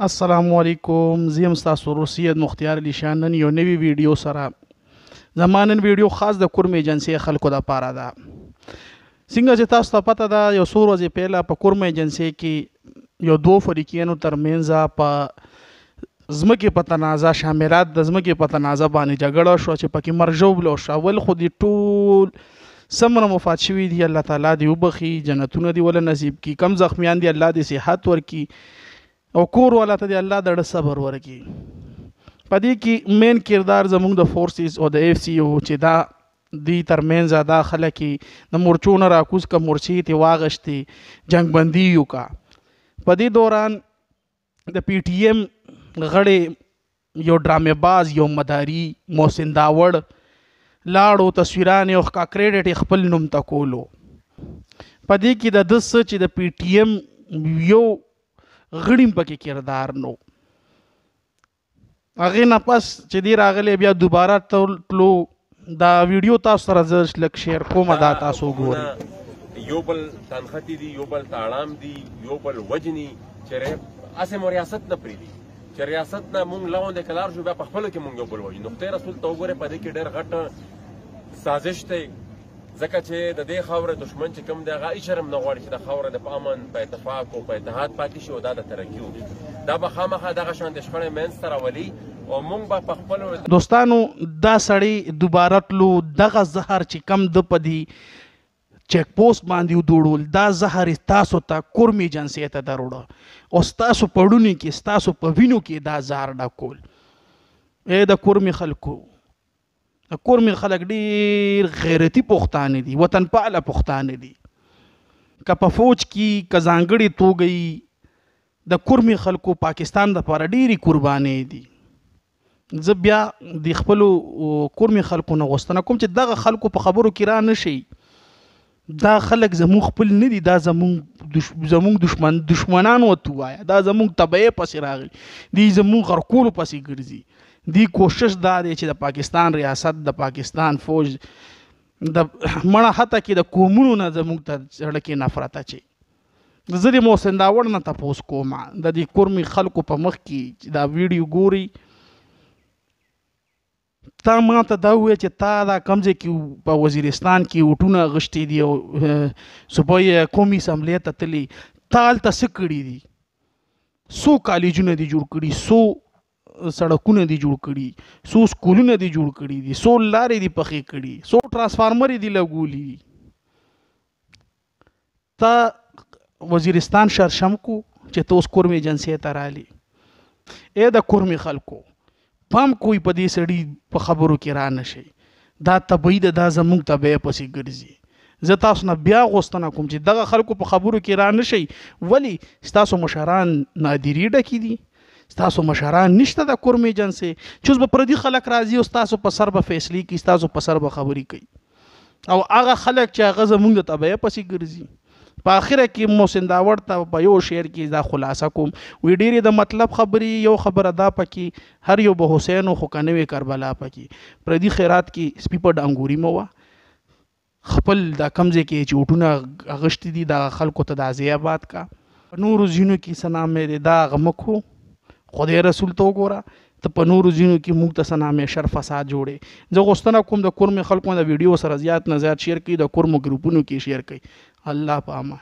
السلام علیکم. زه یم ستاسو ورور سید مختیار علي شاه. نن یو نوی ویډیو سره زما نن ویډیو خاص د کورم ایجنسۍ خلکو دپاره ده. څنګه چې تاسو ته پته ده یو څو ورځې پهله په کورم ایجنسۍ کې یو دوو فریقینو ترمنځ په ځمکې په تنازع شاملات د ځمکې په تنازع باندې جګړه شوه چې پکې مرجو بلو شو. اول خو دې ټول څومره مفات شوي دي الله تعالی دې وبخي، جنتونه دې وله نصیب کړي. کم زخمیان دي الله دې صحت ورکړي او کور والا ته دې الله د ډېر صبر ورکړي. په دې کې مین کردار زموږ د فورسز او د FCO چې دا دی ترمنځ دا خلک د مورچو نه راکوز که مورچې ترې واغشتې جنګ بندي یو کا. په دې دوران د PTM غړی یو ډرامې باز یو مداري محسن داوړ لاړو تصویران یې ښکا کریډټ خپل نوم ته کولو. په دې کې د ده څه چې د PTM یو غړیم پکې کردار نو. هغې نه پس چې دی راغلی بیا دوباره تلو دا ویډیو تاسو سره زه لږ شیر کوم، دا تاسو وګورئ. یو بل تنختی دي، یو بل تاړام دي، یو بل وجني چې اسې مو ریاست نه پرېږدي چې ریاست نه مونږ لاندې کلار شو بیا په خپلو کې مونږ یو بل وجني. نو خدای رسول ته وګورئ په دې کې ډېر غټ سازش دی، ځکه چې د دې خاورې دښمن چې کوم دی هغه هېڅ شرم نه غواړي چې د خاوره د په امن په اتفاق او په اتحاد پاتې شي او دا د ترقي وکړي. دا به خامخا دغه شانتې شخړې منځته راولي او موږ به په خپلو دوستانو دا سړی دوباره تلو دغه زهر چې کم د په دې چیک پوسټ باندې ودوړول دا زهر تاسو ته کورم ایجنسۍ ته دروړه او ستاسو په ړونو کې ستاسو په وینو کې دا زهر ډکول. ای د کورمي خلکو، د کورمي خلک ډېر غیرتي پښتانه دي، وطن پاله پښتانه دي. که په فوج کې که ځانګړې توګه د کورمي خلکو پاکستان دپاره ډېرې قربانۍ دي. زه بیا د خپلو کورمي خلکو نه غوښتنه کوم چې دغه خلکو په خبرو کې را نه شي. دا خلک زموږ خپل نه دي، دا زموږ دشمنان ورته ووایه، دا زموږ تبعیې پسې راغلي دي، زموږ غرقولو پسې ګرځي. دی کوشش دا دی چې د پاکستان ریاست د پاکستان فوج د مړه حتی کې د قومونو نه زموږ ته زړه کې نفرت اچي. زه د محسن داوړ نه تپوس کوم د دې کورمي خلکو په مخ کې چې دا ویډیو ګوري، تا ما ته دا ووایه چې تا دا کوم ځای کې په وزیرستان کې وټونه اغوښتي دي او صوبایي قومي اسمبلۍ ته تللي، تا هلته څه کړي دي؟ څو کالجونه دي جوړ کړي، څو سړکونه دي جوړ کړي، څو سکولونه دي جوړ کړي دي، څو لارې دي پخې کړي، څو ټرانسفارمر دي لګولي. تا وزیرستان شرشم کو چې ته اوس کورم ایجنسۍ ته رالي. ای د کورمي خلکو پام کوئ په دې سړي په خبرو کې را نه شئ. دا طبعي ده، دا زموږ طبعیه پسې ګرځي. زه تاسو نه بیا غوښتنه کوم چې دغه خلکو په خبرو کې را نه شئ. ولې ستاسو مشران نادري ډکې دي، ستاسو مشران نشته د کورم ایجنسۍ چې اوس به پردي خلک راځي او ستاسو په سر به فیصلې کوي، ستاسو په سر به خبرې کوي. او هغه خلک چې هغه زموږ د طبعیه پسې ګرځي. په اخره کې محسن داوړ ته په یو شعر کې دا خلاصه کوم وی ډېرې د مطلب خبرې، یو خبره دا پکې هر یو به حسین خو که نه وې کربلا پکې. پردي خیرات کې سپي په ډانګوري مه وه، خپل دا کوم ځای کې چې وټونه اغوښتي دي دغه خلکو ته دا ځای آباد کا. په نورو ځینو کې څه نامې دی دا هغه مه کړو، خدای رسول ته وګوره. ته په نورو ځینو کې موږ ته څه نامې شر فساد جوړې. زه غوښتنه کوم د کورمي خلکو د ویډیو سره زیات نه زیات شیر کړئ، د کورمو ګروپونو کې شیر کړئ. الله په امان.